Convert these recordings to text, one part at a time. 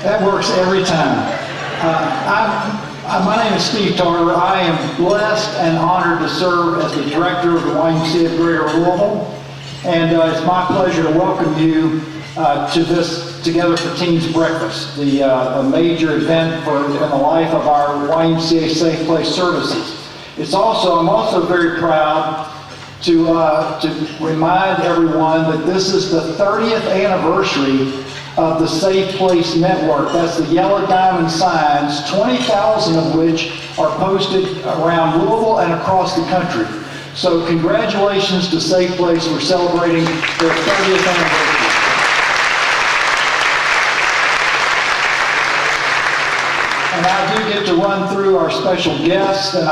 That works every time. My name is Steve Tarter. I am blessed and honored to serve as the director of the YMCA of Greater Louisville. And it's my pleasure to welcome you to this Together for Teens Breakfast, a major event in the life of our YMCA Safe Place services. I'm also very proud to remind everyone that this is the 30th anniversary of the Safe Place Network. That's the yellow diamond signs, 20,000 of which are posted around Louisville and across the country. So congratulations to Safe Place for celebrating their 30th anniversary. And I do get to run through our special guests, and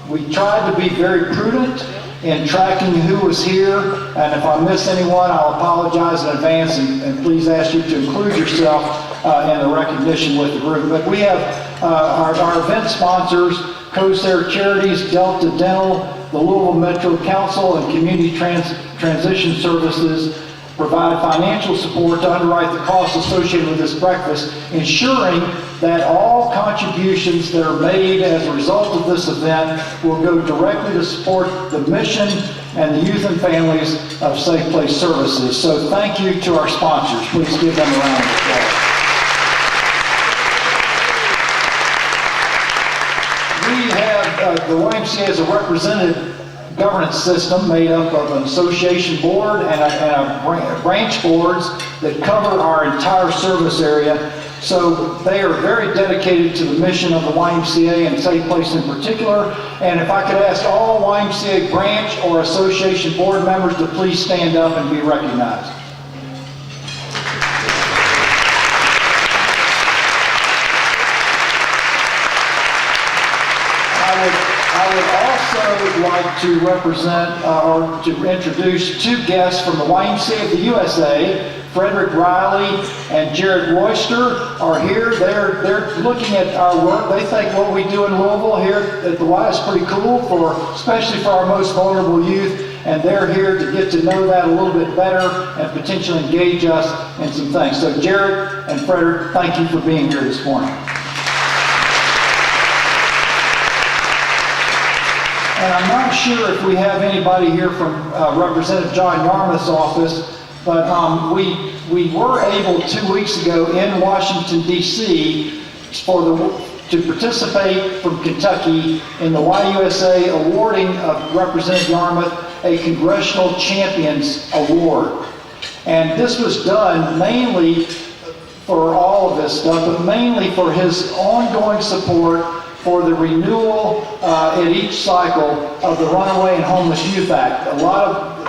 we tried to be very prudent in tracking who was here, and if I miss anyone, I'll apologize in advance, and please ask you to include yourself in the recognition with the group. But we have our event sponsors, CoSair Charities, Delta Dental, the Louisville Metro Council, and Community Transition Services provide financial support to underwrite the costs associated with this breakfast, ensuring that all contributions that are made as a result of this event will go directly to support the mission and the youth and families of Safe Place Services. So thank you to our sponsors. Please give them a round of applause. We have, the YMCA is a representative governance system made up of an association board and a branch boards that cover our entire service area. So they are very dedicated to the mission of the YMCA and Safe Place in particular. And if I could ask all YMCA branch or association board members to please stand up and be recognized. I would also like to represent or to introduce two guests from the YMCA of the USA. Frederick Riley and Jared Royster are here. They're looking at our work. They think what we do in Louisville here at the Y is pretty cool, especially for our most vulnerable youth. And they're here to get to know that a little bit better and potentially engage us in some things. So Jared and Frederick, thank you for being here this morning. And I'm not sure if we have anybody here from Representative John Yarmouth's office, but we were able 2 weeks ago in Washington, D.C. to participate from Kentucky in the YUSA awarding of Representative Yarmouth a Congressional Champions Award. And this was done mainly for all of this stuff, but mainly for his ongoing support for the renewal at each cycle of the Runaway and Homeless Youth Act.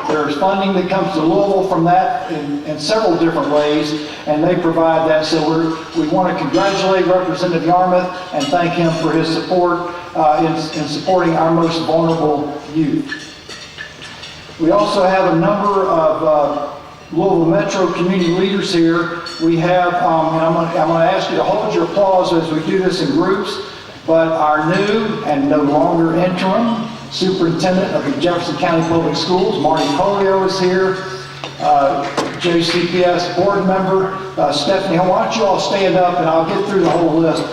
There's funding that comes to Louisville from that in several different ways, and they provide that. So we want to congratulate Representative Yarmouth and thank him for his support in supporting our most vulnerable youth. We also have a number of Louisville Metro community leaders here. We have, and I'm going to ask you to hold your applause as we do this in groups, but our new and no longer interim Superintendent of the Jefferson County Public Schools, Marty Polio, is here. JCPS board member, Stephanie, why don't you all stand up and I'll get through the whole list.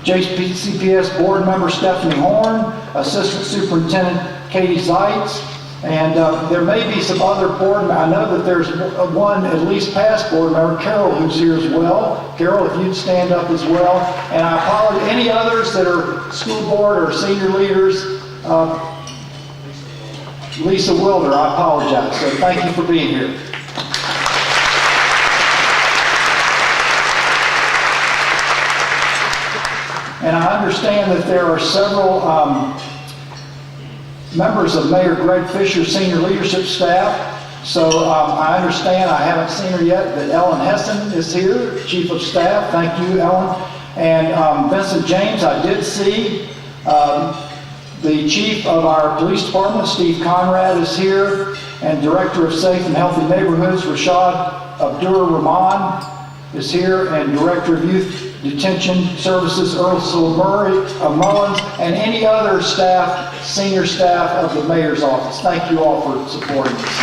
JCPS board member Stephanie Horn, Assistant Superintendent Katie Zeitz, and there may be some other board members. I know that there's one at least past board member, Carol, who's here as well. Carol, if you'd stand up as well. And I apologize, any others that are school board or senior leaders, Lisa Wilder, I apologize. So thank you for being here. And I understand that there are several members of Mayor Greg Fisher's senior leadership staff. So I understand, I haven't seen her yet, that Ellen Hessen is here, Chief of Staff. Thank you, Ellen. And Vincent James, I did see. The Chief of our Police Department, Steve Conrad, is here. And Director of Safe and Healthy Neighborhoods, Rashad Abdur Rahman, is here. And Director of Youth Detention Services, Ursula Mullins, and any other staff, senior staff of the Mayor's office. Thank you all for supporting this.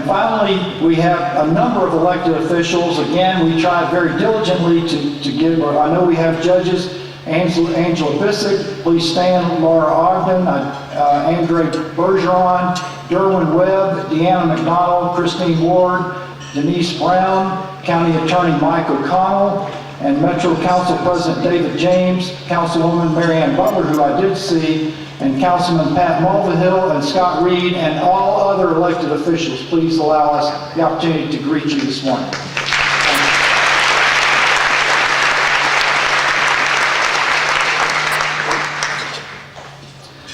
finally, we have a number of elected officials. Again, we tried very diligently to give, I know we have judges, Angela Bissett, please stand, Laura Ogden, Andre Bergeron, Derwin Webb, Deanna McDonald, Christine Ward, Denise Brown, County Attorney Mike O'Connell, and Metro Council President David James, Councilwoman Marianne Butler, who I did see, and Councilman Pat Mulvihill and Scott Reed, and all other elected officials. Please allow us the opportunity to greet you this morning.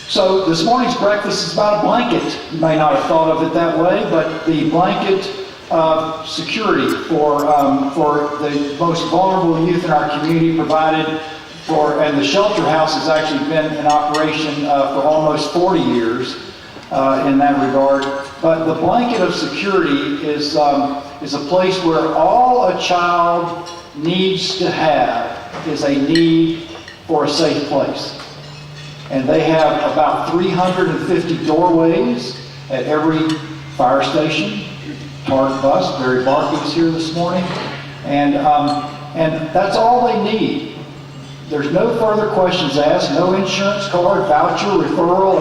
So this morning's breakfast is about a blanket. You may not have thought of it that way, but the blanket of security for the most vulnerable youth in our community provided for, and the shelter house has actually been in operation for almost 40 years in that regard. But the blanket of security is a place where all a child needs to have is a need for a safe place. And they have about 350 doorways at every fire station, TART bus. Barry Barkley was here this morning. And that's all they need. There's no further questions asked, no insurance card, voucher, referral,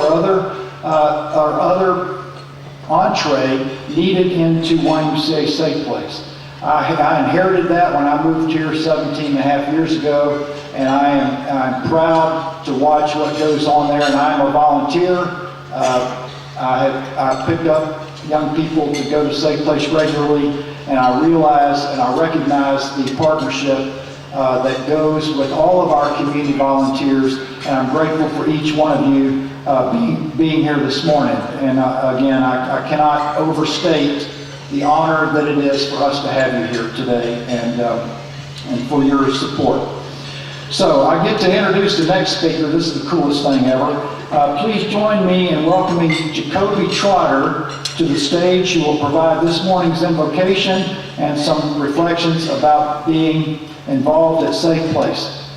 or other entree needed into YMCA Safe Place. I inherited that when I moved here 17 and a half years ago, and I'm proud to watch what goes on there, and I'm a volunteer. I picked up young people to go to Safe Place regularly, and I realize and I recognize the partnership that goes with all of our community volunteers, and I'm grateful for each one of you being here this morning. And again, I cannot overstate the honor that it is for us to have you here today, and for your support. So I get to introduce the next speaker. This is the coolest thing ever. Please join me in welcoming Jacoby Trotter to the stage, who will provide this morning's invocation and some reflections about being involved at Safe Place.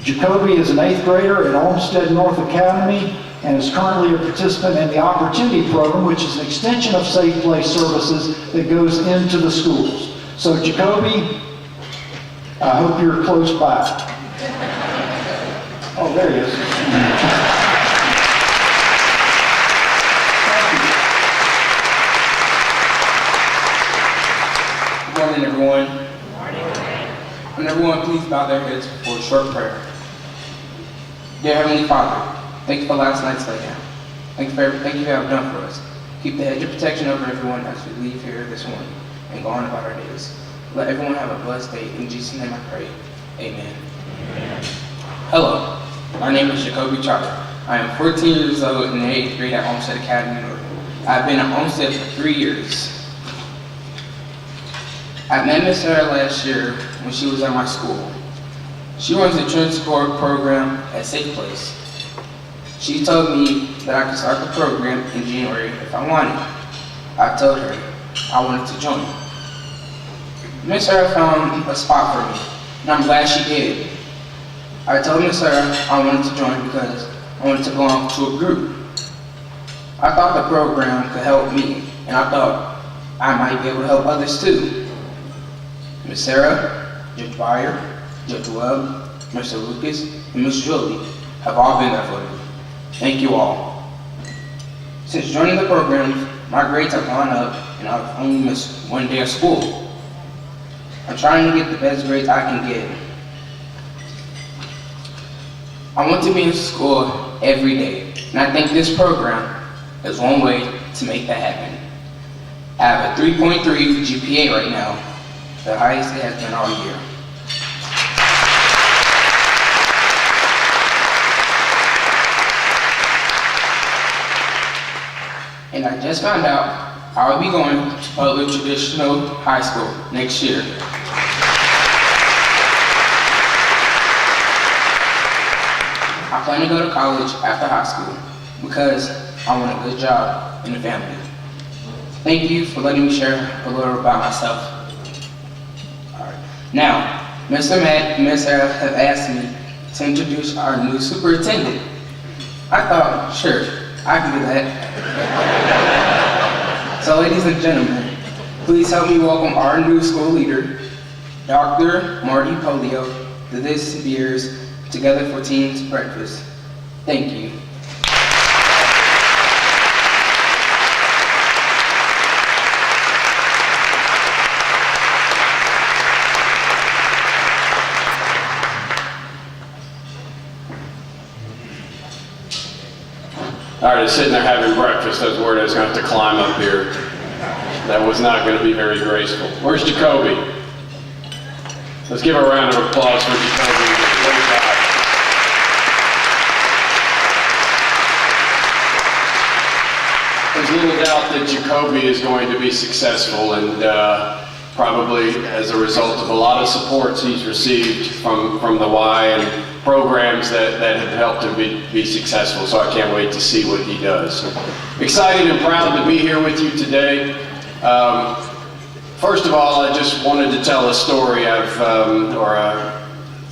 Jacoby is an 8th grader at Olmsted North Academy and is currently a participant in the Opportunity Program, which is an extension of Safe Place services that goes into the schools. So Jacoby, I hope you're close by. Oh, there he is. Good morning, everyone. And everyone, please bow their heads for a short prayer. Dear Heavenly Father, thank you for last night's laydown. Thank you for everything you have done for us. Keep the hedge of protection over everyone as we leave here this morning and go on about our days. Let everyone have a blessed day. In Jesus' name I pray. Amen. Hello, my name is Jacoby Trotter. I am 14 years old in the 8th grade at Olmsted Academy North. I've been at Olmsted for 3 years. I met Miss Sarah last year when she was at my school. She runs the Truancy Corps program at Safe Place. She told me that I could start the program in January if I wanted. I told her I wanted to join. Miss Sarah found a spot for me, and I'm glad she did. I told Miss Sarah I wanted to join because I wanted to belong to a group. I thought the program could help me, and I thought I might be able to help others too. Miss Sarah, Judge Byer, Judge Webb, Mr. Lucas, and Miss Julie have all been there for me. Thank you all. Since joining the program, my grades have gone up, and I've only missed 1 day of school. I'm trying to get the best grades I can get. I want to be in school every day, and I think this program is one way to make that happen. I have a 3.3 GPA right now, the highest it has been all year. And I just found out I will be going to public traditional high school next year. I plan to go to college after high school because I want a good job and a family. Thank you for letting me share a little about myself. All right. Now, Mr. Matt and Ms. Sarah have asked me to introduce our new superintendent. I thought, sure, I can do that. So ladies and gentlemen, please help me welcome our new school leader, Dr. Marty Polio, to this year's T4T Breakfast. Thank you. All right, I was sitting there having breakfast. I was worried I was going to have to climb up here. That was not going to be very graceful. Where's Jacoby? Let's give a round of applause for Jacoby. Great job. There's little doubt that Jacoby is going to be successful, and probably as a result of a lot of supports he's received from the Y and programs that have helped him be successful. So I can't wait to see what he does. Excited and proud to be here with you today. First of all, I just wanted to tell a story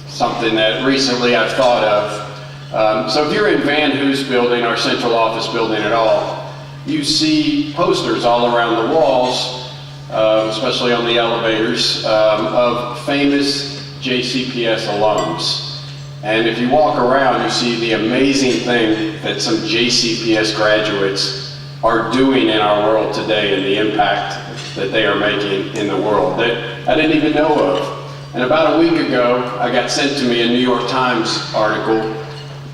something that recently I've thought of. So if you're in Van Hoos building, our central office building at all, you see posters all around the walls, especially on the elevators, of famous JCPS alums. And if you walk around, you see the amazing thing that some JCPS graduates are doing in our world today and the impact that they are making in the world that I didn't even know of. And about a week ago, I got sent to me a New York Times article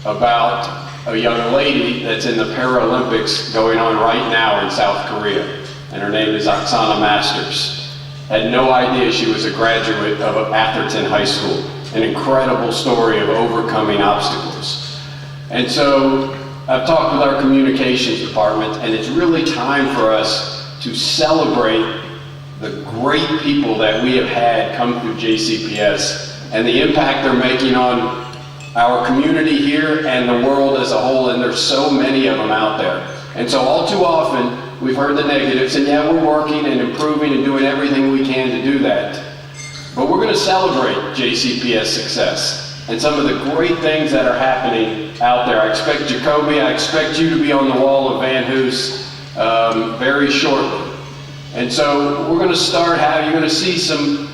about a young lady that's in the Paralympics going on right now in South Korea. And her name is Oksana Masters. Had no idea she was a graduate of Atherton High School. An incredible story of overcoming obstacles. And so I've talked with our communications department, and it's really time for us to celebrate the great people that we have had come through JCPS and the impact they're making on our community here and the world as a whole, and there's so many of them out there. And so all too often, we've heard the negatives, and yeah, we're working and improving and doing everything we can to do that. But we're going to celebrate JCPS success and some of the great things that are happening out there. I expect Jacoby, I expect you to be on the wall of Van Hoos very shortly. And so we're going to start you're going to see some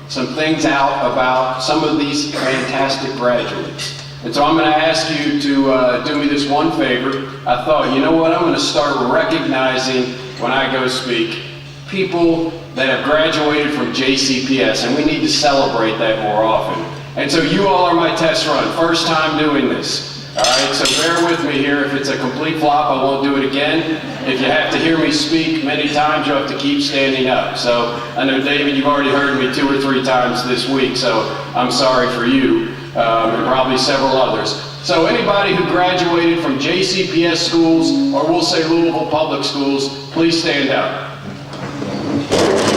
things out about some of these fantastic graduates. And so I'm going to ask you to do me this one favor. I thought, you know what, I'm going to start recognizing, when I go speak, people that have graduated from JCPS, and we need to celebrate that more often. And so you all are my test run. First time doing this. All right, so bear with me here. If it's a complete flop, I won't do it again. If you have to hear me speak many times, you'll have to keep standing up. So I know, David, you've already heard me 2 or 3 times this week, so I'm sorry for you, and probably several others. So anybody who graduated from JCPS schools, or we'll say Louisville Public Schools, please stand up.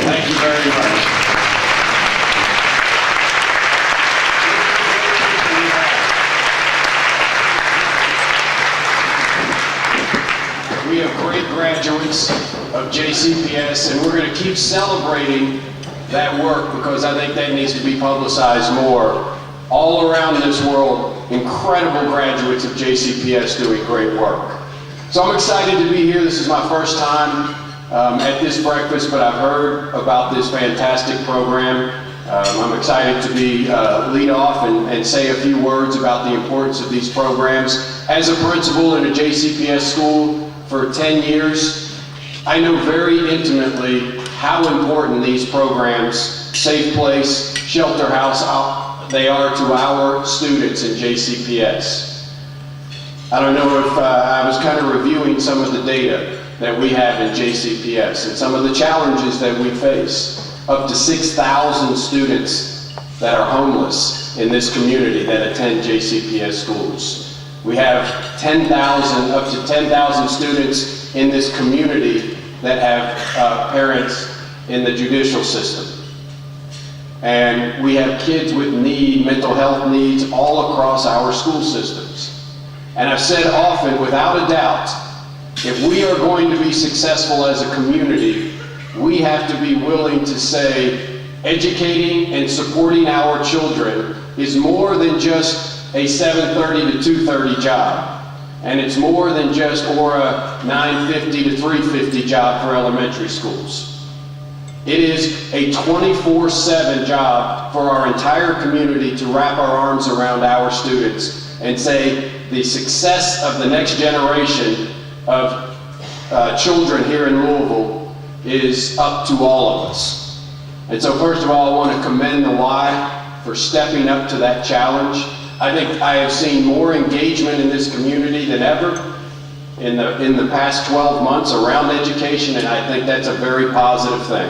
Thank you very much. We have great graduates of JCPS, and we're going to keep celebrating that work because I think that needs to be publicized more. All around this world, incredible graduates of JCPS doing great work. So I'm excited to be here. This is my first time at this breakfast, but I've heard about this fantastic program. I'm excited to be lead off and say a few words about the importance of these programs. As a principal in a JCPS school for 10 years, I know very intimately how important these programs, Safe Place, Shelter House, they are to our students in JCPS. I don't know if I was kind of reviewing some of the data that we have in JCPS and some of the challenges that we face. Up to 6,000 students that are homeless in this community that attend JCPS schools. We have up to 10,000 students in this community that have parents in the judicial system. And we have kids with mental health needs all across our school systems. And I've said often, without a doubt, if we are going to be successful as a community, we have to be willing to say educating and supporting our children is more than just a 7:30 to 2:30 job. And it's more than just or a 950 to 350 job for elementary schools. It is a 24/7 job for our entire community to wrap our arms around our students and say the success of the next generation of children here in Louisville is up to all of us. And so first of all, I want to commend the Y for stepping up to that challenge. I think I have seen more engagement in this community than ever in the past 12 months around education, and I think that's a very positive thing.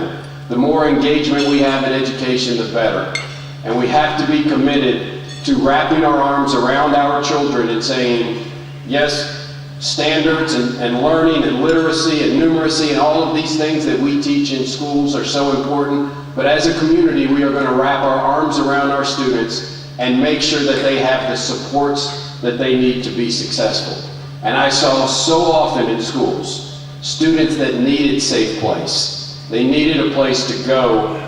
The more engagement we have in education, the better. And we have to be committed to wrapping our arms around our children and saying, yes, standards and learning and literacy and numeracy and all of these things that we teach in schools are so important, but as a community, we are going to wrap our arms around our students and make sure that they have the supports that they need to be successful. And I saw so often in schools, students that needed safe place. They needed a place to go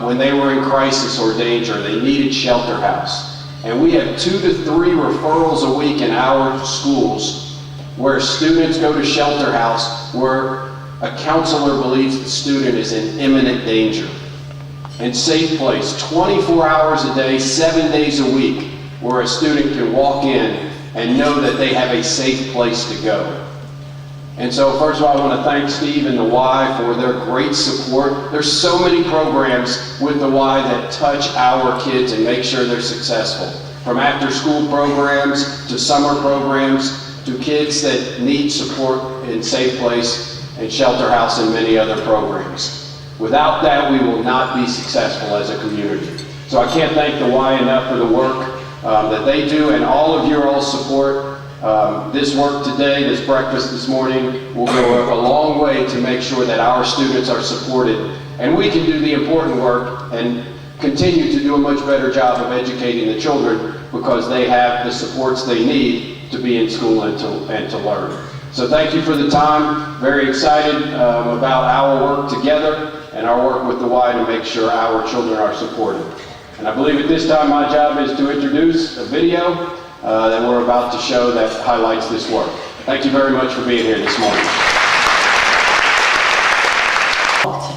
when they were in crisis or danger. They needed shelter house. And we have 2 to 3 referrals a week in our schools where students go to shelter house where a counselor believes the student is in imminent danger. And safe place, 24 hours a day, 7 days a week, where a student can walk in and know that they have a safe place to go. And so first of all, I want to thank Steve and the Y for their great support. There's so many programs with the Y that touch our kids and make sure they're successful. From after school programs to summer programs to kids that need support in safe place and shelter house and many other programs. Without that, we will not be successful as a community. So I can't thank the Y enough for the work that they do and all of your all's support. This work today, this breakfast this morning, will go a long way to make sure that our students are supported and we can do the important work and continue to do a much better job of educating the children because they have the supports they need to be in school and to learn. So thank you for the time. Very excited about our work together and our work with the Y to make sure our children are supported. And I believe at this time my job is to introduce a video that we're about to show that highlights this work. Thank you very much for being here this morning.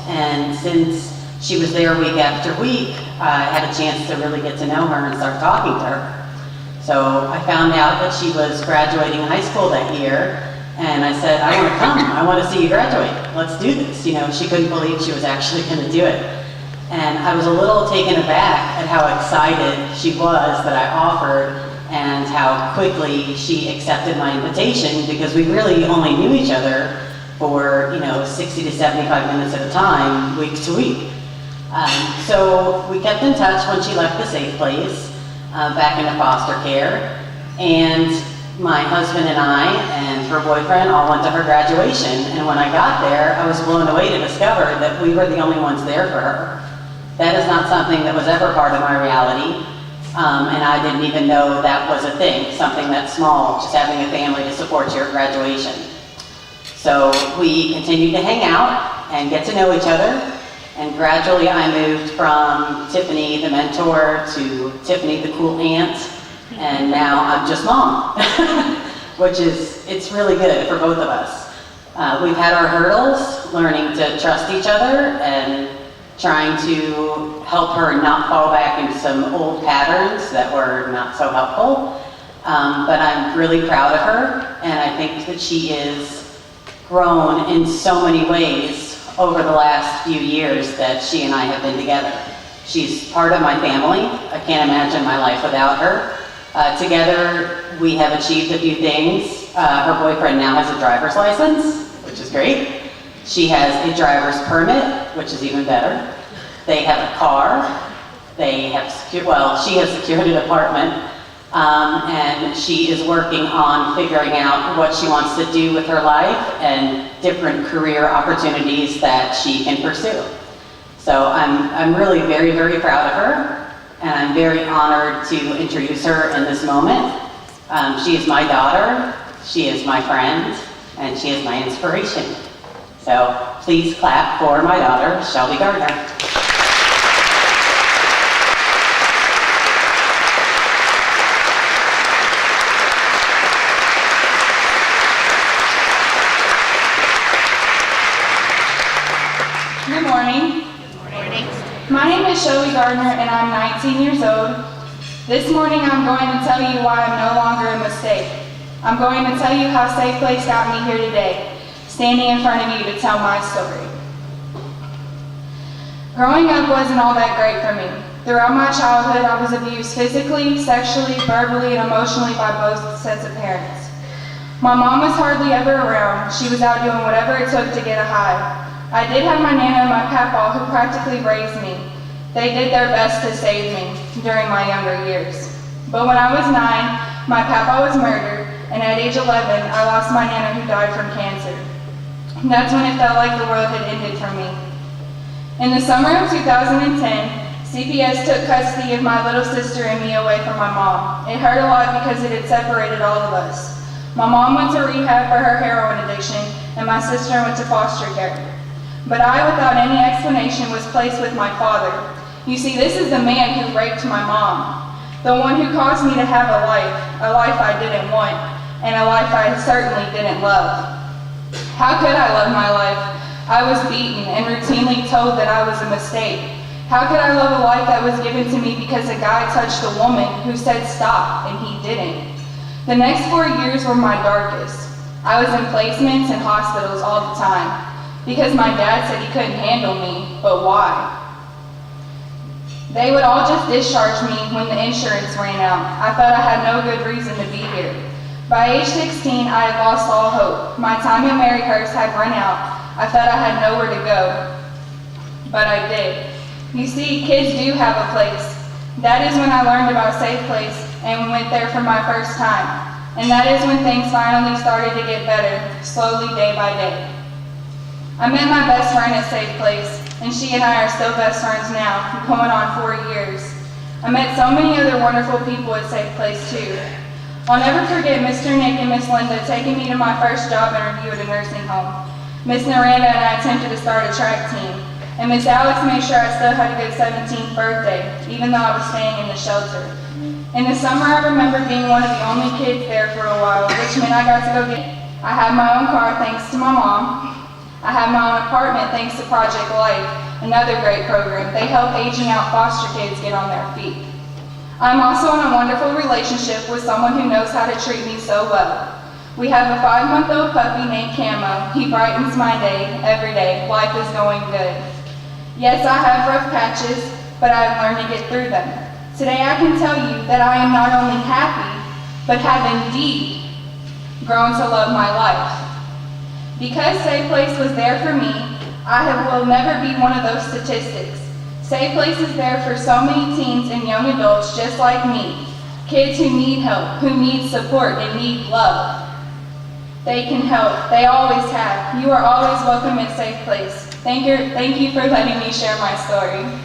And since she was there week after week, I had a chance to really get to know her and start talking to her. So I found out that she was graduating high school that year, and I said, I want to come. I want to see you graduate. Let's do this. You know, she couldn't believe she was actually going to do it. And I was a little taken aback at how excited she was that I offered and how quickly she accepted my invitation because we really only knew each other for, 60 to 75 minutes at a time, week to week. So we kept in touch when she left the safe place back into foster care. And my husband and I and her boyfriend all went to her graduation. And when I got there, I was blown away to discover that we were the only ones there for her. That is not something that was ever part of my reality. And I didn't even know that was a thing, something that small, just having a family to support you at graduation. So we continued to hang out and get to know each other. And gradually I moved from Tiffany, the mentor, to Tiffany, the cool aunt. And now I'm just mom, which it's really good for both of us. We've had our hurdles, learning to trust each other and trying to help her not fall back into some old patterns that were not so helpful. But I'm really proud of her, and I think that she is grown in so many ways over the last few years that she and I have been together. She's part of my family. I can't imagine my life without her. Together, we have achieved a few things. Her boyfriend now has a driver's license, which is great. She has a driver's permit, which is even better. They have a car. They have she has secured an apartment. And she is working on figuring out what she wants to do with her life and different career opportunities that she can pursue. So I'm really very, very proud of her. And I'm very honored to introduce her in this moment. She is my daughter, she is my friend, and she is my inspiration. So please clap for my daughter, Shelby Gardner. morning. My name is Shelby Gardner and I'm 19 years old. This morning I'm going to tell you why I'm no longer a mistake. I'm going to tell you how Safe Place got me here today, standing in front of you to tell my story. Growing up wasn't all that great for me. Throughout my childhood, I was abused physically, sexually, verbally, and emotionally by both sets of parents. My mom was hardly ever around. She was out doing whatever it took to get a high. I did have my nana and my papa who practically raised me. They did their best to save me during my younger years. But when I was 9, my papa was murdered, and at age 11, I lost my nana who died from cancer. That's when it felt like the world had ended for me. In the summer of 2010, CPS took custody of my little sister and me away from my mom. It hurt a lot because it had separated all of us. My mom went to rehab for her heroin addiction, and my sister went to foster care. But I, without any explanation, was placed with my father. You see, this is the man who raped my mom, the one who caused me to have a life I didn't want, and a life I certainly didn't love. How could I love my life? I was beaten and routinely told that I was a mistake. How could I love a life that was given to me because a guy touched a woman who said stop and he didn't? The next 4 years were my darkest. I was in placements and hospitals all the time because my dad said he couldn't handle me, but why? They would all just discharge me when the insurance ran out. I thought I had no good reason to be here. By age 16, I had lost all hope. My time at Maryhurst had run out. I thought I had nowhere to go, but I did. You see, kids do have a place. That is when I learned about Safe Place and went there for my first time. And that is when things finally started to get better, slowly day by day. I met my best friend at Safe Place, and she and I are still best friends now, going on 4 years. I met so many other wonderful people at Safe Place too. I'll never forget Mr. Nick and Miss Linda taking me to my first job interview at a nursing home. Miss Miranda and I attempted to start a track team, and Miss Alex made sure I still had a good 17th birthday, even though I was staying in the shelter. In the summer, I remember being one of the only kids there for a while, which meant I got to go get it. I had my own car thanks to my mom. I have my own apartment thanks to Project Life, another great program. They help aging out foster kids get on their feet. I'm also in a wonderful relationship with someone who knows how to treat me so well. We have a 5-month-old puppy named Camo. He brightens my day every day. Life is going good. Yes, I have rough patches, but I have learned to get through them. Today I can tell you that I am not only happy, but have indeed grown to love my life. Because Safe Place was there for me, will never be one of those statistics. Safe Place is there for so many teens and young adults just like me, kids who need help, who need support, and need love. They can help. They always have. You are always welcome at Safe Place. Thank you for letting me share my story.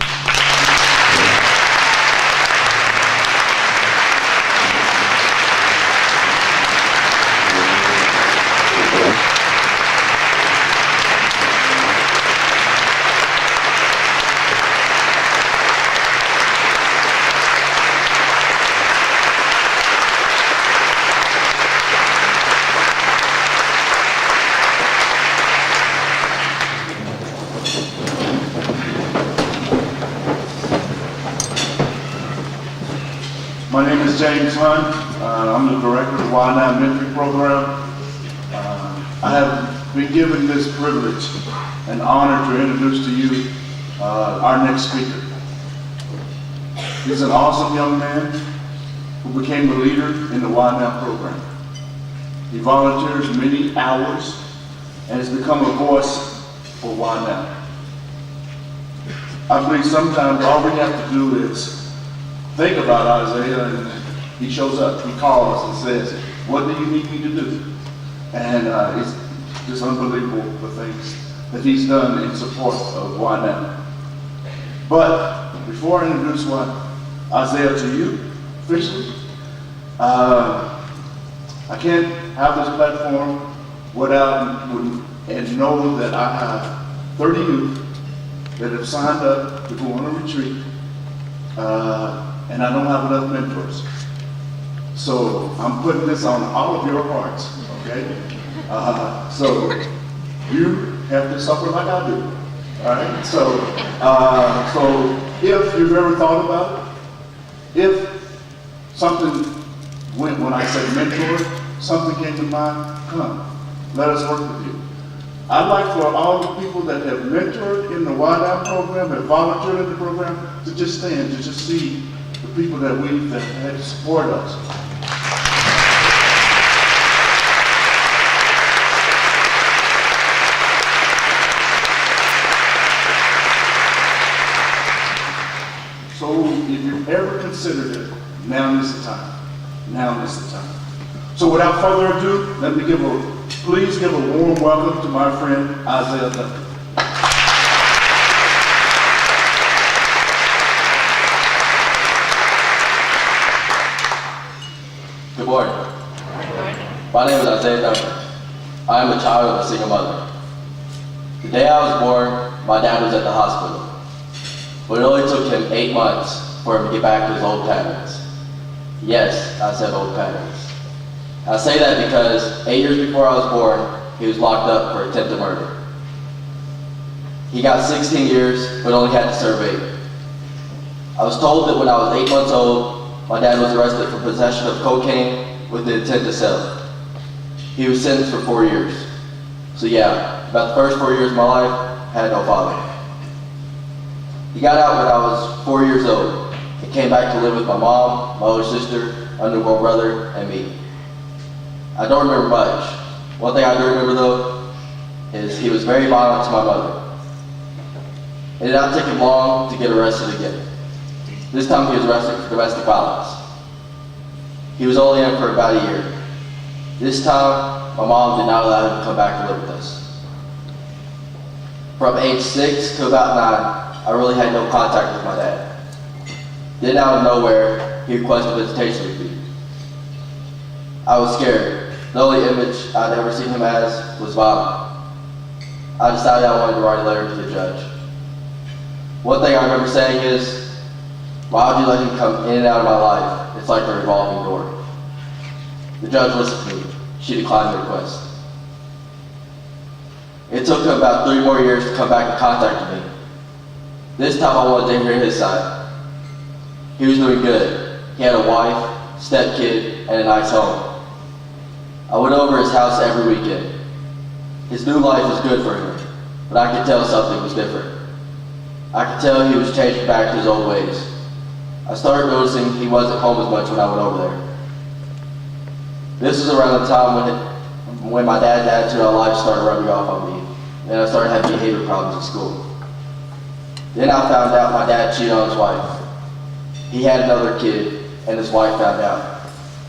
My name is James Hunt. I'm the director of the Y9 Mentoring Program. I have been given this privilege and honor to introduce to you our next speaker. He's an awesome young man who became a leader in the Y9 program. He volunteers many hours and has become a voice for Y9. I believe sometimes all we have to do is think about Isaiah, and he shows up, he calls and says, what do you need me to do? And it's just unbelievable the things that he's done in support of Y9. But before I introduce Isaiah to you officially, I can't have this platform without and know that I have 30 youth that have signed up to go on a retreat. And I don't have enough mentors. So I'm putting this on all of your hearts, okay? So you have to suffer like I do. All right, so if you've ever thought about it, if something went, when I said mentor, something came to mind, come, let us work with you. I'd like for all the people that have mentored in the Wide Out program and volunteered in the program to just stand, to just see the people that had support us. So if you've ever considered it, now is the time. Now is the time. So without further ado, let me please give a warm welcome to my friend Isaiah Duncan. Good morning. My name is Isaiah Duncan. I am a child of a single mother. The day I was born, my dad was at the hospital. But it only took him 8 months for him to get back to his old patterns. Yes, I said old patterns. I say that because 8 years before I was born, he was locked up for attempted murder. He got 16 years, but only had to serve 8. I was told that when I was 8 months old, my dad was arrested for possession of cocaine with the intent to sell. He was sentenced for 4 years. So yeah, about the first 4 years of my life, I had no father. He got out when I was 4 years old and came back to live with my mom, my older sister, my newborn brother, and me. I don't remember much. One thing I do remember though is he was very violent to my mother. It did not take him long to get arrested again. This time he was arrested for domestic violence. He was only in for about a year. This time, my mom did not allow him to come back to live with us. From age 6 to about 9, I really had no contact with my dad. Then out of nowhere, he requested visitation with me. I was scared. The only image I'd ever seen him as was violent. I decided I wanted to write a letter to the judge. One thing I remember saying is, why would you let him come in and out of my life? It's like a revolving door. The judge listened to me. She declined the request. It took him about 3 more years to come back in contact with me. This time I wanted to hear his side. He was doing good. He had a wife, stepkid, and a nice home. I went over his house every weekend. His new life was good for him, but I could tell something was different. I could tell he was changing back to his old ways. I started noticing he wasn't home as much when I went over there. This was around the time when my dad's attitude on life started rubbing off on me, and I started having behavior problems at school. Then I found out my dad cheated on his wife. He had another kid, and his wife found out.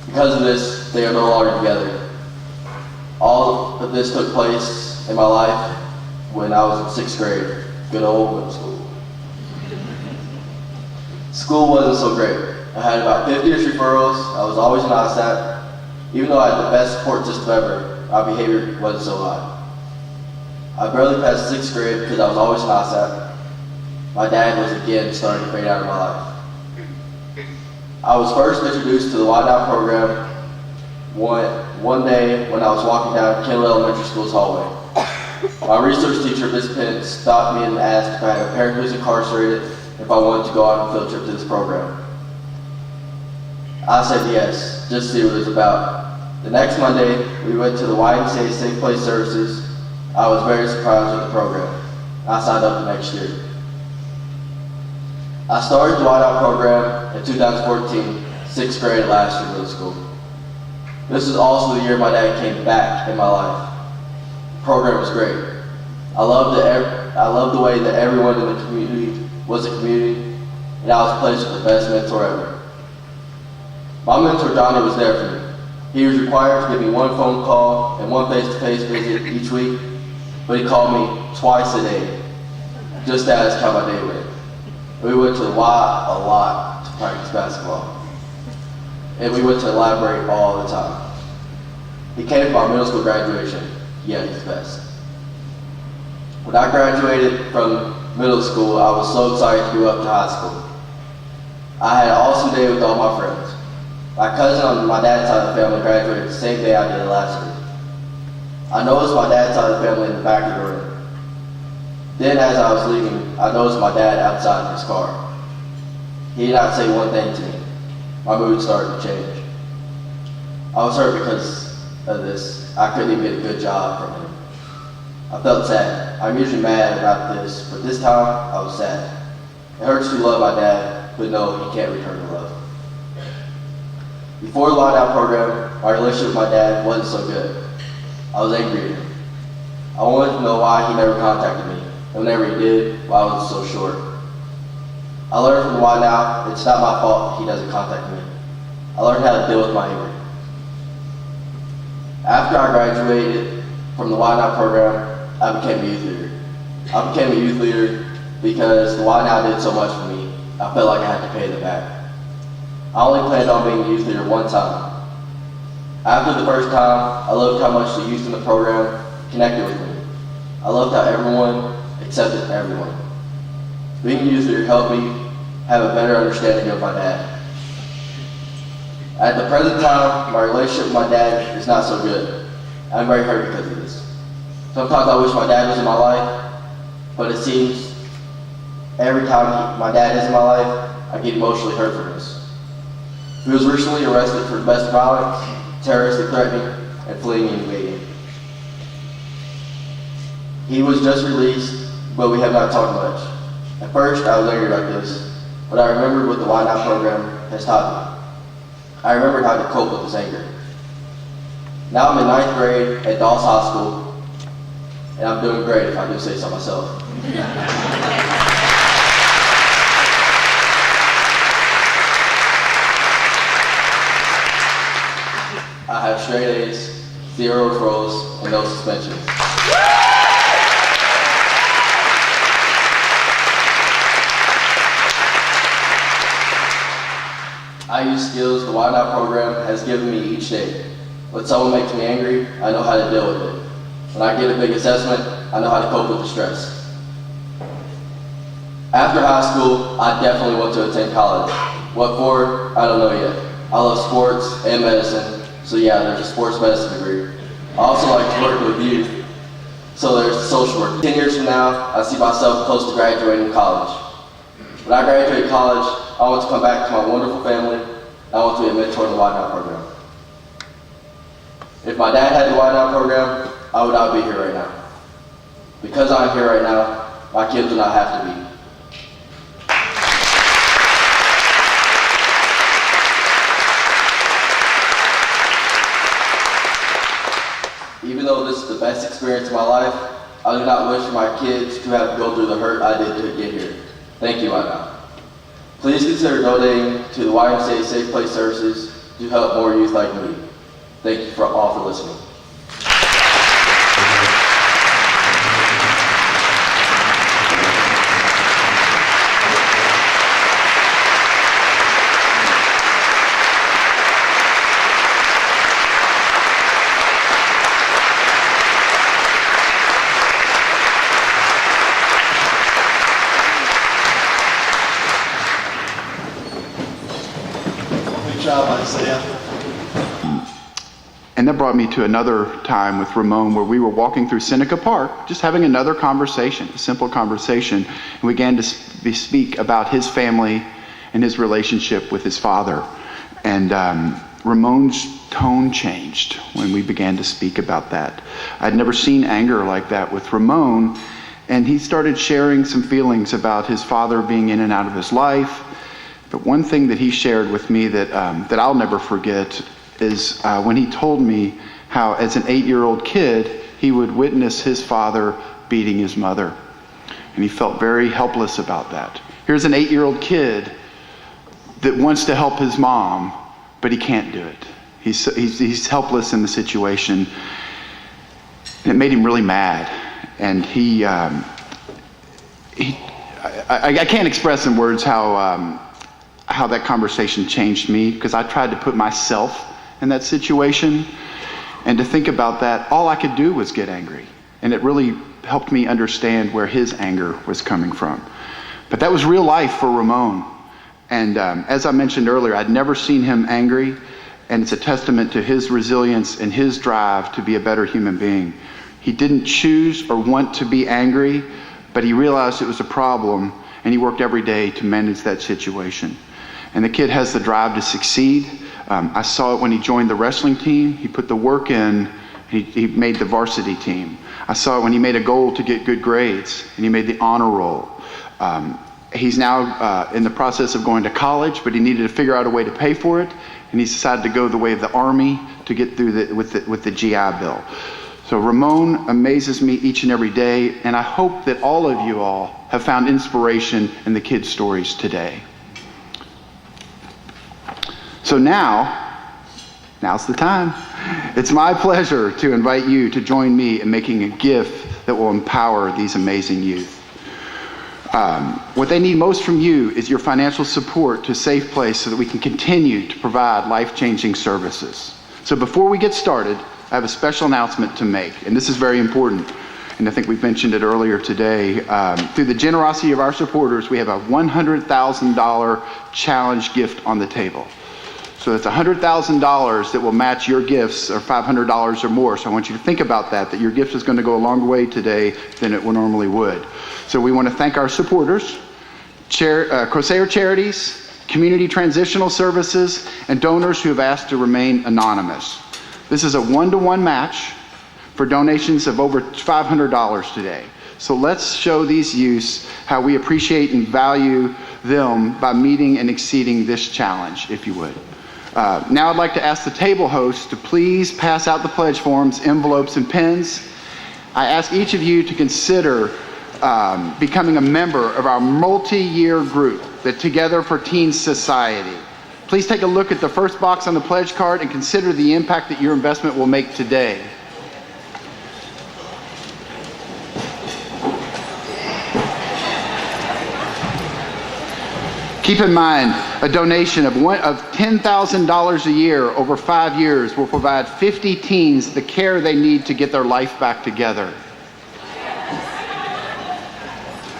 Because of this, they are no longer together. All of this took place in my life when I was in 6th grade, good old middle school. School wasn't so great. I had about 50-ish referrals. I was always an ISAT. Even though I had the best support system ever, my behavior wasn't so high. I barely passed 6th grade because I was always an ISAT. My dad was again starting to fade out of my life. I was first introduced to the Wide Out program one day when I was walking down Kendall Elementary School's hallway. My research teacher, Miss Penn, stopped me and asked if I had a parent who was incarcerated if I wanted to go on a field trip to this program. I said yes, just to see what it was about. The next Monday, we went to the YMCA Safe Place Services. I was very surprised with the program. I signed up the next year. I started the Wide Out program in 2014, 6th grade last year middle school. This is also the year my dad came back in my life. The program was great. I loved the way that everyone in the community was a community, and I was placed with the best mentor ever. My mentor Johnny was there for me. He was required to give me 1 phone call and 1 face-to-face visit each week, but he called me twice a day, just to ask how my day went. We went to the Y a lot to practice basketball. And we went to the library all the time. He came for my middle school graduation. Yeah, he's the best. When I graduated from middle school, I was so excited to go up to high school. I had an awesome day with all my friends. My cousin on my dad's side of the family graduated the same day I did last year. I noticed my dad's side of the family in the back of the room. Then as I was leaving, I noticed my dad outside in his car. He did not say one thing to me. My mood started to change. I was hurt because of this. I couldn't even get a good job from him. I felt sad. I'm usually mad about this, but this time I was sad. It hurts to love my dad, but no, he can't return the love. Before the lockdown program, my relationship with my dad wasn't so good. I was angry at him. I wanted to know why he never contacted me, and whenever he did, why was it so short. I learned from why now, it's not my fault he doesn't contact me. I learned how to deal with my anger. After I graduated from the Y Now program, I became a youth leader. I became a youth leader because the Y Now did so much for me, I felt like I had to pay them back. I only planned on being a youth leader one time. After the first time, I loved how much the youth in the program connected with me. I loved how everyone accepted everyone. Being a youth leader helped me have a better understanding of my dad. At the present time, my relationship with my dad is not so good. I'm very hurt because of this. Sometimes I wish my dad was in my life, but it seems every time my dad is in my life, I get emotionally hurt from this. He was recently arrested for domestic violence, terroristic threatening, and fleeing and evading. He was just released, but we have not talked much. At first, I was angry like this, but I remembered what the Y Now program has taught me. I remembered how to cope with this anger. Now I'm in 9th grade at Dawes High School, and I'm doing great if I do say so myself. I have straight A's, 0 referrals, and no suspensions. I use skills the Y Now program has given me each day. When someone makes me angry, I know how to deal with it. When I get a big assessment, I know how to cope with the stress. After high school, I definitely want to attend college. What for? I don't know yet. I love sports and medicine, so yeah, there's a sports medicine degree. I also like to work with youth, so there's social work. 10 years from now, I see myself close to graduating college. When I graduate college, I want to come back to my wonderful family, and I want to be a mentor in the Y Now program. If my dad had the Y Now program, I would not be here right now. Because I'm here right now, my kids do not have to be. Even though this is the best experience of my life, I do not wish for my kids to have to go through the hurt I did to get here. Thank you, Y Now. Please consider donating to the YMCA Safe Place Services to help more youth like me. Thank you all for listening. Good job, Isaiah. And that brought me to another time with Ramon where we were walking through Seneca Park, just having another conversation, a simple conversation, and we began to speak about his family and his relationship with his father. And Ramon's tone changed when we began to speak about that. I'd never seen anger like that with Ramon, and he started sharing some feelings about his father being in and out of his life. But one thing that he shared with me that I'll never forget is when he told me how as an 8-year-old kid, he would witness his father beating his mother. And he felt very helpless about that. Here's an 8-year-old kid that wants to help his mom, but he can't do it. He's helpless in the situation. And it made him really mad. And I can't express in words how that conversation changed me, because I tried to put myself in that situation, and to think about that, all I could do was get angry, and it really helped me understand where his anger was coming from. But that was real life for Ramon, and as I mentioned earlier, I'd never seen him angry, and it's a testament to his resilience and his drive to be a better human being. He didn't choose or want to be angry, but he realized it was a problem, and he worked every day to manage that situation. And the kid has the drive to succeed. I saw it when he joined the wrestling team. He put the work in, he made the varsity team. I saw it when he made a goal to get good grades, and he made the honor roll. He's now in the process of going to college, but he needed to figure out a way to pay for it, and he's decided to go the way of the Army to get through with the GI Bill. So Ramon amazes me each and every day, and I hope that all of you all have found inspiration in the kids' stories today. So now's the time. It's my pleasure to invite you to join me in making a gift that will empower these amazing youth. What they need most from you is your financial support to Safe Place so that we can continue to provide life-changing services. So before we get started, I have a special announcement to make, and this is very important, and I think we've mentioned it earlier today. Through the generosity of our supporters, we have a $100,000 challenge gift on the table. So it's $100,000 that will match your gifts, or $500 or more. So I want you to think about that your gift is going to go a longer way today than it normally would. So we want to thank our supporters, Corsair Charities, Community Transitional Services, and donors who have asked to remain anonymous. This is a one-to-one match for donations of over $500 today. So let's show these youths how we appreciate and value them by meeting and exceeding this challenge, if you would. Now I'd like to ask the table host to please pass out the pledge forms, envelopes, and pens. I ask each of you to consider becoming a member of our multi-year group, the Together for Teens Society. Please take a look at the first box on the pledge card and consider the impact that your investment will make today. Keep in mind, a donation of $10,000 a year over 5 years will provide 50 teens the care they need to get their life back together.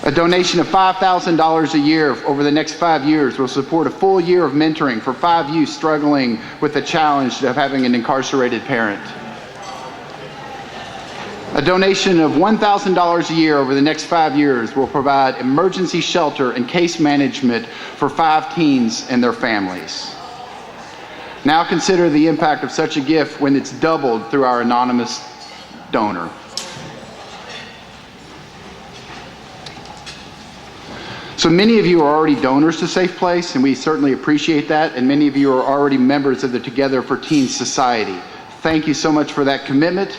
A donation of $5,000 a year over the next 5 years will support a full year of mentoring for 5 youth struggling with the challenge of having an incarcerated parent. A donation of $1,000 a year over the next 5 years will provide emergency shelter and case management for 5 teens and their families. Now consider the impact of such a gift when it's doubled through our anonymous donor. So many of you are already donors to Safe Place, and we certainly appreciate that, and many of you are already members of the Together for Teens Society. Thank you so much for that commitment.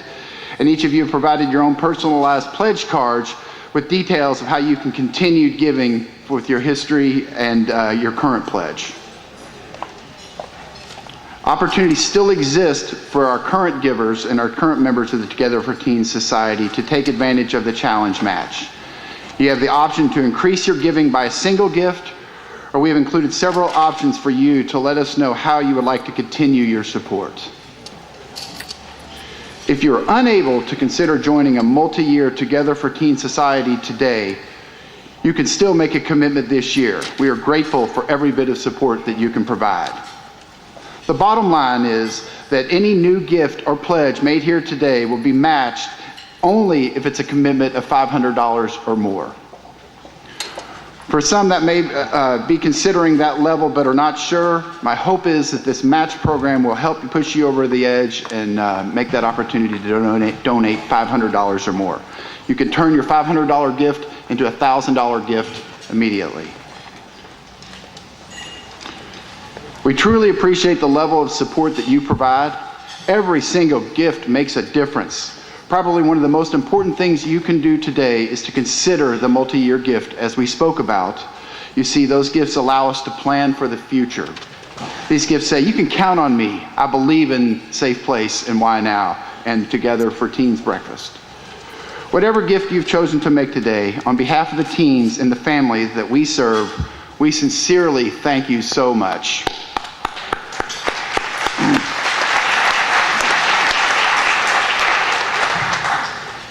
And each of you have provided your own personalized pledge cards with details of how you can continue giving with your history and your current pledge. Opportunities still exist for our current givers and our current members of the Together for Teens Society to take advantage of the challenge match. You have the option to increase your giving by a single gift, or we have included several options for you to let us know how you would like to continue your support. If you're unable to consider joining a multi-year Together for Teen Society today, you can still make a commitment this year. We are grateful for every bit of support that you can provide. The bottom line is that any new gift or pledge made here today will be matched only if it's a commitment of $500 or more. For some that may be considering that level but are not sure, my hope is that this match program will help push you over the edge and make that opportunity to donate $500 or more. You can turn your $500 gift into a $1,000 gift immediately. We truly appreciate the level of support that you provide. Every single gift makes a difference. Probably one of the most important things you can do today is to consider the multi-year gift as we spoke about. You see, those gifts allow us to plan for the future. These gifts say, you can count on me. I believe in Safe Place and Why Now and Together for Teens Breakfast. Whatever gift you've chosen to make today, on behalf of the teens and the families that we serve, we sincerely thank you so much.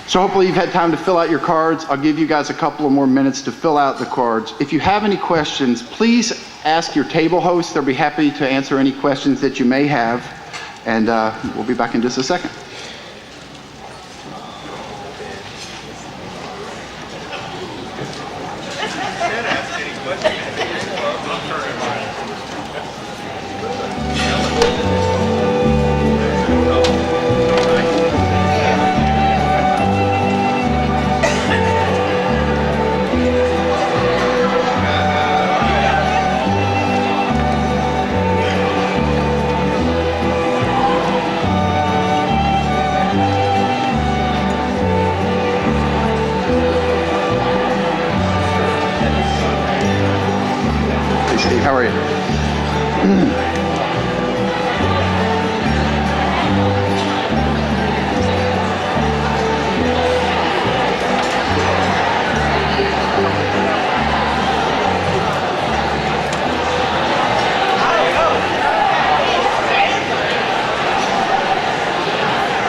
So hopefully you've had time to fill out your cards. I'll give you guys a couple of more minutes to fill out the cards. If you have any questions, please ask your table host. They'll be happy to answer any questions that you may have. And we'll be back in just a second. Hey, Steve, how are you?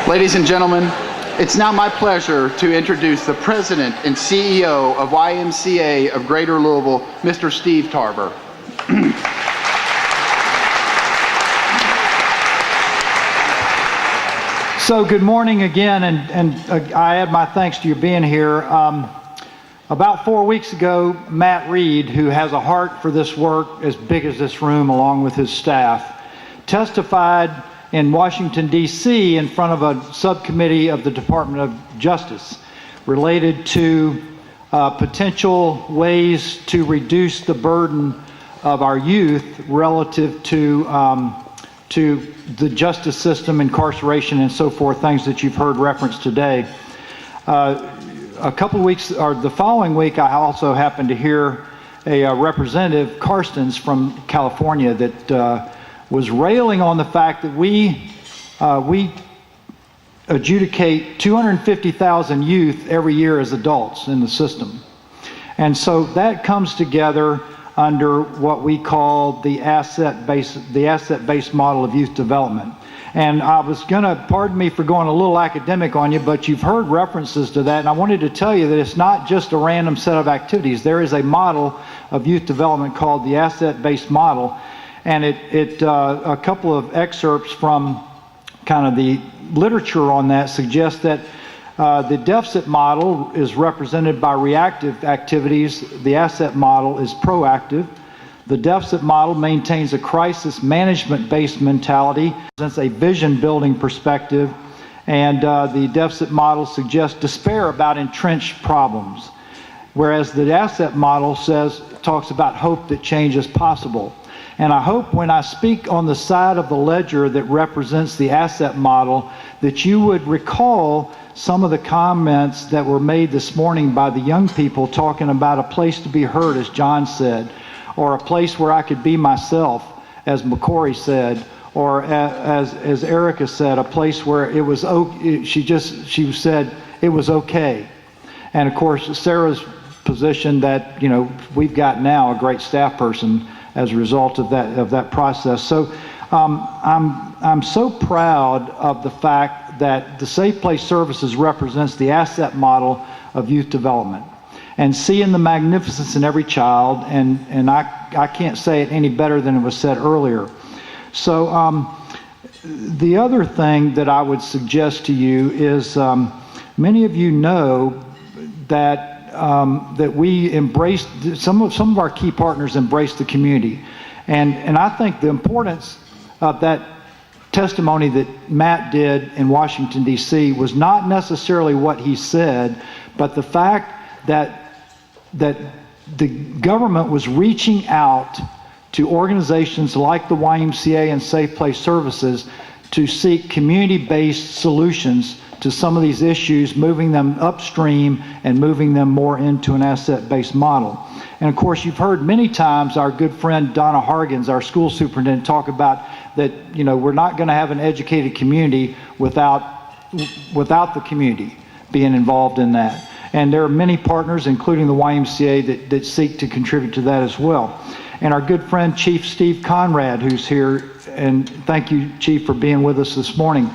Ladies and gentlemen, it's now my pleasure to introduce the President and CEO of YMCA of Greater Louisville, Mr. Steve Tarver. So good morning again, and I add my thanks to you being here. About 4 weeks ago, Matt Reed, who has a heart for this work as big as this room along with his staff, testified in Washington, D.C. in front of a subcommittee of the Department of Justice related to potential ways to reduce the burden of our youth relative to the justice system, incarceration, and so forth, things that you've heard referenced today. A couple of weeks, or the following week, I also happened to hear a representative, Karstens from California, that was railing on the fact that we adjudicate 250,000 youth every year as adults in the system. And so that comes together under what we call the asset-based model of youth development. And I was gonna, pardon me for going a little academic on you, but you've heard references to that, and I wanted to tell you that it's not just a random set of activities. There is a model of youth development called the asset-based model, and a couple of excerpts from kind of the literature on that suggest that the deficit model is represented by reactive activities. The asset model is proactive. The deficit model maintains a crisis management-based mentality, presents a vision-building perspective, and the deficit model suggests despair about entrenched problems, whereas the asset model talks about hope that change is possible. And I hope when I speak on the side of the ledger that represents the asset model, that you would recall some of the comments that were made this morning by the young people talking about a place to be heard, as John said, or a place where I could be myself, as McCory said, or as Erica said, a place where it was, she said it was okay. And of course, Sarah's position that, we've got now a great staff person as a result of that process. So I'm so proud of the fact that the Safe Place Services represents the asset model of youth development, and seeing the magnificence in every child, and I can't say it any better than it was said earlier. So the other thing that I would suggest to you is many of you know that that we embrace, some of our key partners embrace the community. And I think the importance of that testimony that Matt did in Washington, D.C. was not necessarily what he said, but the fact that the government was reaching out to organizations like the YMCA and Safe Place Services to seek community-based solutions to some of these issues, moving them upstream and moving them more into an asset-based model. And of course, you've heard many times our good friend Donna Hargens, our school superintendent, talk about that, we're not going to have an educated community without the community being involved in that. And there are many partners, including the YMCA, that seek to contribute to that as well. And our good friend Chief Steve Conrad, who's here, and thank you, Chief, for being with us this morning.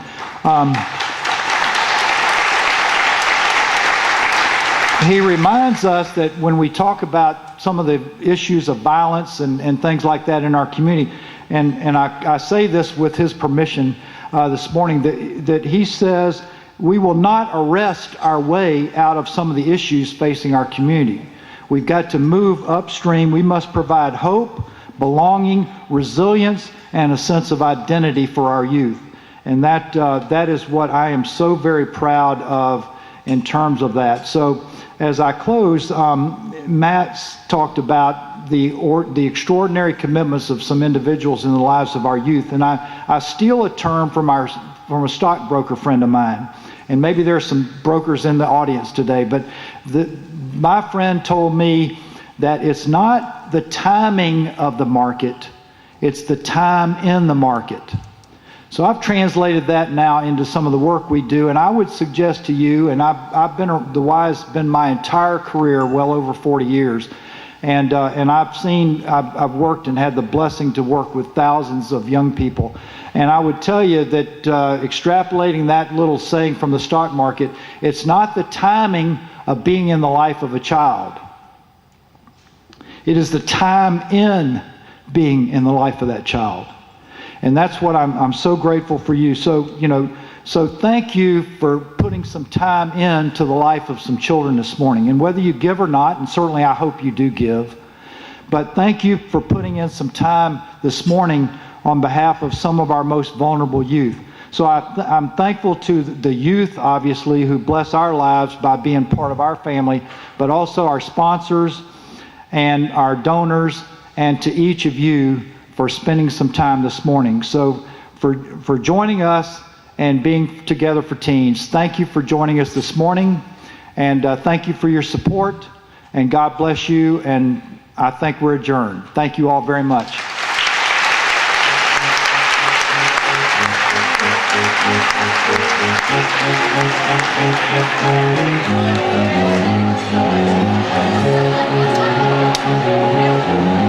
He reminds us that when we talk about some of the issues of violence and things like that in our community, and I say this with his permission this morning, that he says we will not arrest our way out of some of the issues facing our community. We've got to move upstream. We must provide hope, belonging, resilience, and a sense of identity for our youth. And that is what I am so very proud of in terms of that. So as I close, Matt's talked about the extraordinary commitments of some individuals in the lives of our youth. And I steal a term from a stockbroker friend of mine. And maybe there are some brokers in the audience today, but my friend told me that it's not the timing of the market, it's the time in the market. So I've translated that now into some of the work we do, and I would suggest to you, and I've been the Y's been my entire career, well over 40 years, and I've worked and had the blessing to work with thousands of young people, and I would tell you that extrapolating that little saying from the stock market, it's not the timing of being in the life of a child. It is the time in being in the life of that child. And that's what I'm so grateful for you. So thank you for putting some time into the life of some children this morning. And whether you give or not, and certainly I hope you do give, but thank you for putting in some time this morning on behalf of some of our most vulnerable youth. So I'm thankful to the youth, obviously, who bless our lives by being part of our family, but also our sponsors and our donors, and to each of you for spending some time this morning. So for joining us and being together for teens, thank you for joining us this morning, and thank you for your support, and God bless you, and I think we're adjourned. Thank you all very much. Thank you.